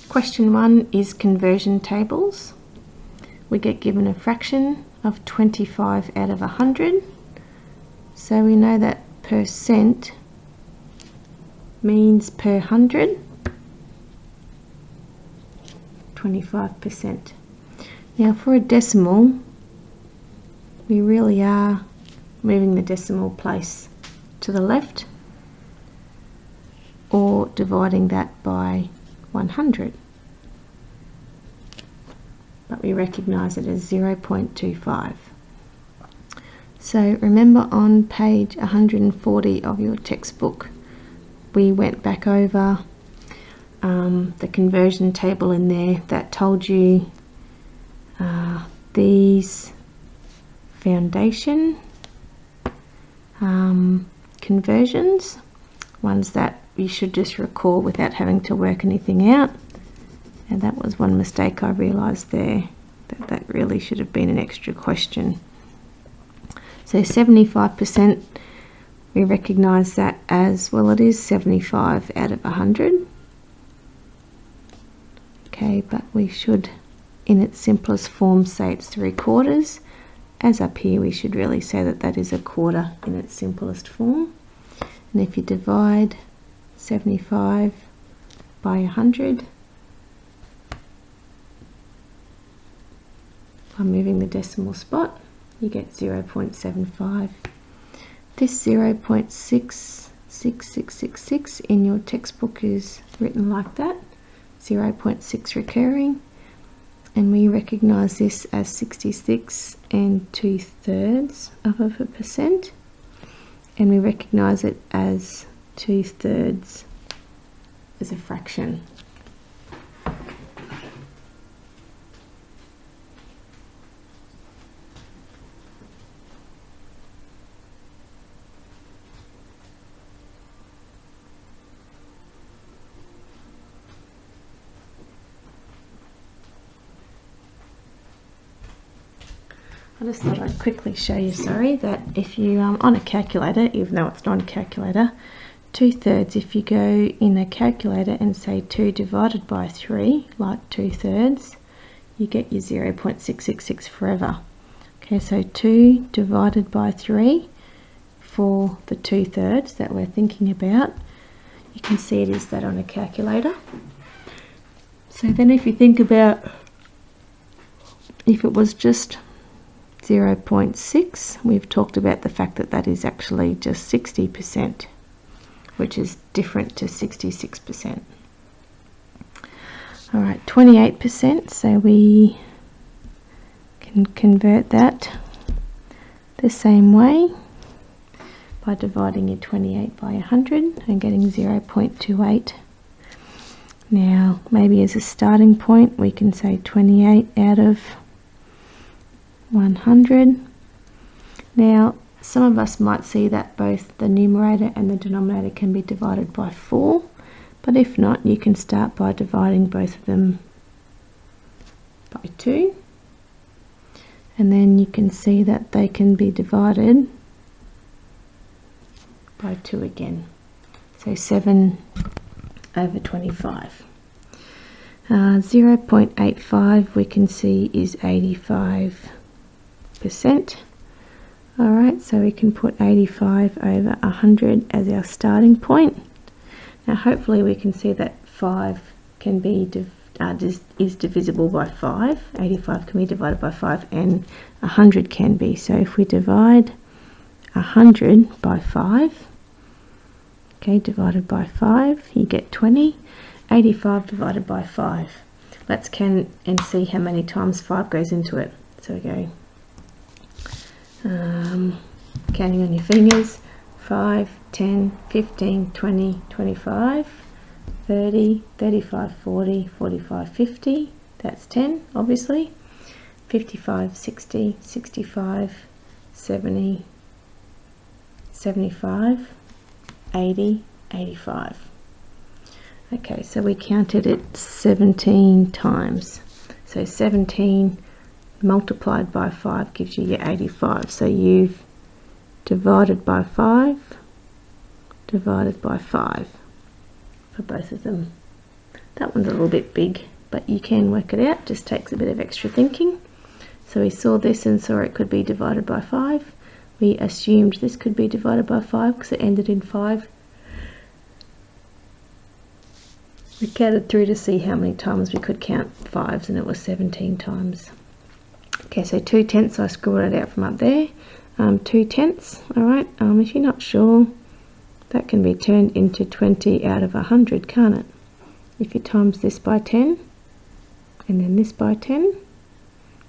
Question 1 is conversion tables. We get given a fraction of 25 out of 100. So we know that percent means per 100, 25%. Now for a decimal, we really are moving the decimal place to the left or dividing that by 100. But we recognise it as 0.25. So remember on page 140 of your textbook, we went back over the conversion table in there that told you these foundation conversions, ones that you should just recall without having to work anything out. And that was one mistake I realised there, that really should have been an extra question. So 75%, we recognise that as, well, it is 75 out of 100. Okay, but we should, in its simplest form, say it's 3/4. As up here, we should really say that that is a quarter in its simplest form. And if you divide 75 by 100, by moving the decimal spot, you get 0.75. This 0.66666 in your textbook is written like that, 0.6 recurring, and we recognise this as 66 2/3%, and we recognise it as 2/3 as a fraction. I just thought I'd quickly show you, that if you, on a calculator, even though it's not a calculator, 2/3, if you go in a calculator and say 2 divided by 3, like 2/3, you get your 0.666 forever. Okay, so 2 divided by 3 for the 2/3 that we're thinking about, you can see it is that on a calculator. So then if you think about if it was just 0.6, we've talked about the fact that that is actually just 60%, which is different to 66%. All right, 28%, so we can convert that the same way by dividing your 28 by 100 and getting 0.28. Now, maybe as a starting point, we can say 28 out of 100. Now, some of us might see that both the numerator and the denominator can be divided by 4, but if not, you can start by dividing both of them by 2, and then you can see that they can be divided by 2 again. So 7 over 25. 0.85 we can see is 85%. Alright, so we can put 85 over 100 as our starting point. Now hopefully we can see that 5 can be is divisible by 5. 85 can be divided by 5 and 100 can be. So if we divide 100 by 5, okay, divided by 5, you get 20. 85 divided by 5. Let's count and see how many times 5 goes into it. So we go counting on your fingers, 5, 10, 15, 20, 25, 30, 35, 40, 45, 50, that's 10 obviously, 55, 60, 65, 70, 75, 80, 85. Okay, so we counted it 17 times. So 17 multiplied by 5 gives you your 85. So you've divided by 5, divided by 5 for both of them. That one's a little bit big, but you can work it out, just takes a bit of extra thinking. So we saw this and saw it could be divided by 5. We assumed this could be divided by 5 because it ended in 5. We counted through to see how many times we could count 5s, and it was 17 times. Okay, so 2/10, I scribbled it out from up there. 2/10, alright, if you're not sure, that can be turned into 20 out of 100, can't it? If you times this by 10, and then this by 10,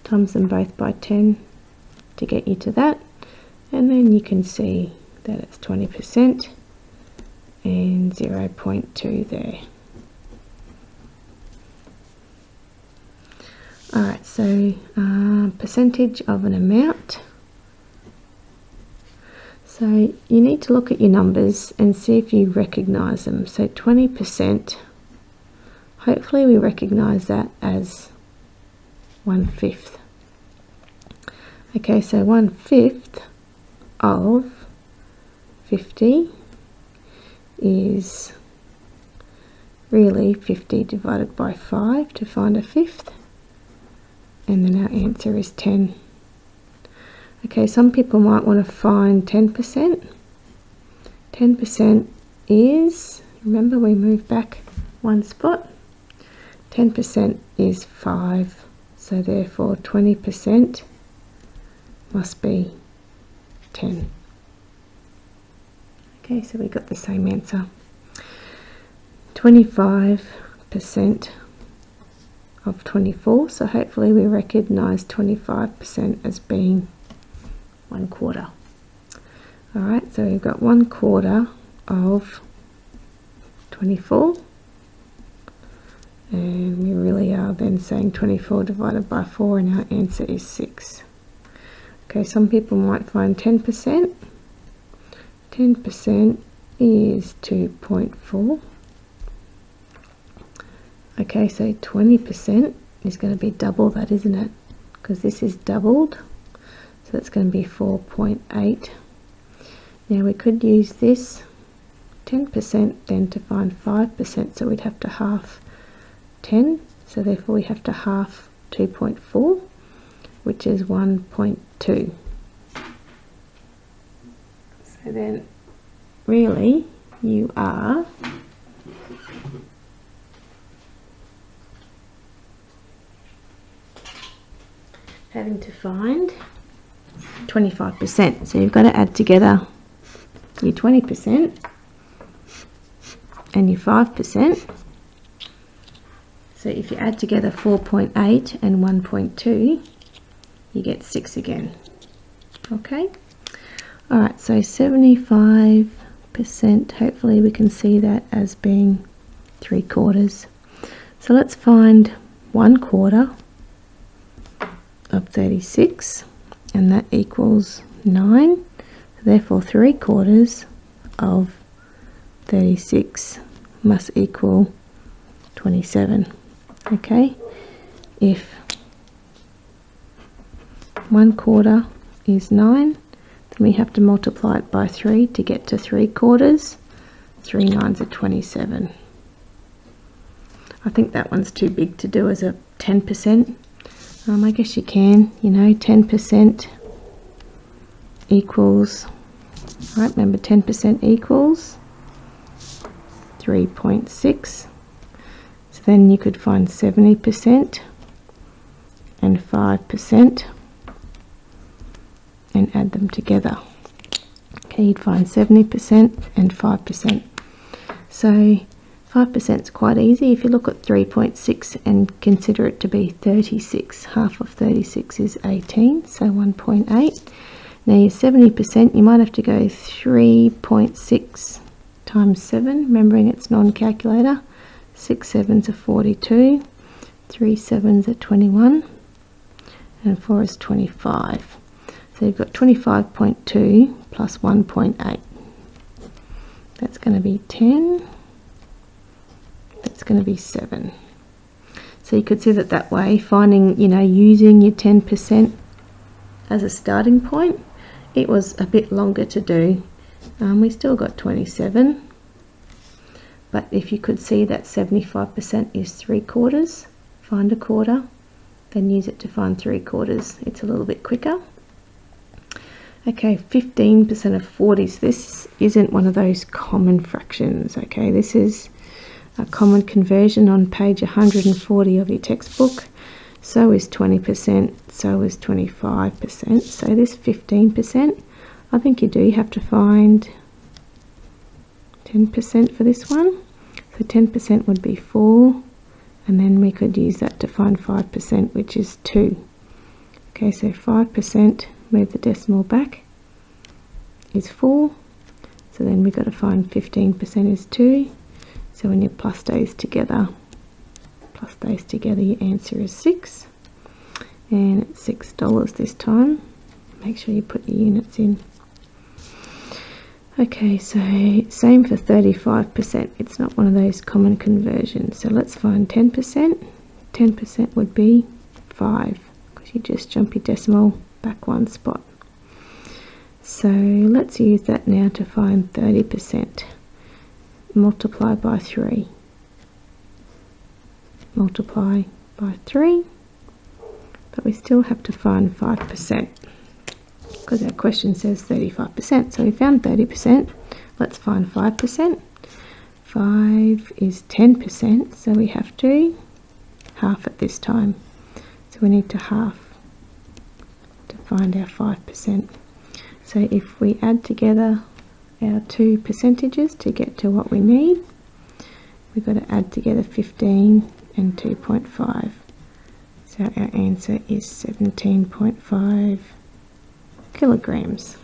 times them both by 10 to get you to that, and then you can see that it's 20% and 0.2 there. Alright, so percentage of an amount. So you need to look at your numbers and see if you recognise them. So 20%, hopefully we recognise that as 1/5. Okay, so 1/5 of 50 is really 50 divided by 5 to find a fifth. And then our answer is 10. Okay, some people might want to find 10%. 10% is, remember we moved back one spot, 10% is 5, so therefore 20% must be 10. Okay, so we got the same answer. 25% of 24, so hopefully we recognise 25% as being 1/4. Alright, so we've got 1/4 of 24, and we really are then saying 24 divided by 4, and our answer is 6. Okay, some people might find 10%. 10% is 2.4. Okay, so 20% is going to be double that, isn't it? Because this is doubled, so it's going to be 4.8. Now we could use this 10% then to find 5%, so we'd have to half 10, so therefore we have to half 2.4, which is 1.2. So then really you are having to find 25%. So you've got to add together your 20% and your 5%. So if you add together 4.8 and 1.2, you get 6 again. Okay. Alright, so 75%, hopefully we can see that as being 3/4. So let's find 1/4 of 36, and that equals 9. Therefore 3/4 of 36 must equal 27. Okay, if 1/4 is 9, then we have to multiply it by 3 to get to 3/4. 3 9s are 27. I think that one's too big to do as a 10%. I guess you can, 10% equals, right, remember 10% equals 3.6. So then you could find 70% and 5% and add them together. Okay, you'd find 70% and 5%. So 5% is quite easy. If you look at 3.6 and consider it to be 36, half of 36 is 18, so 1.8. Now your 70%, you might have to go 3.6 times 7, remembering it's non-calculator. 6 7s are 42, 3 7s are 21, and 4 is 25. So you've got 25.2 plus 1.8. That's going to be 10. That's going to be 7. So you could see that way, finding, using your 10% as a starting point. It was a bit longer to do. We still got 27, But if you could see that 75% is 3/4, find a quarter, then use it to find 3/4. It's a little bit quicker. Okay, 15% of 40s. This isn't one of those common fractions. Okay, this is a common conversion on page 140 of your textbook. So is 20%, so is 25%. So this 15%, I think you do have to find 10% for this one. So 10% would be 4, and then we could use that to find 5%, which is 2. Okay, so 5%, move the decimal back, is 4. So then we've got to find 15% is 2. So when you plus those together, your answer is 6. And it's $6 this time. Make sure you put your units in. Okay, so same for 35%. It's not one of those common conversions. So let's find 10%. 10% would be 5, because you just jump your decimal back one spot. So let's use that now to find 30%. Multiply by 3. Multiply by 3. But we still have to find 5, because our question says 35%. So we found 30%. Let's find 5%. 5 is 10%, so we have to half it this time. So we need to half to find our 5%. So if we add together our two percentages to get to what we need, we've got to add together 15 and 2.5. So our answer is 17.5 kilograms.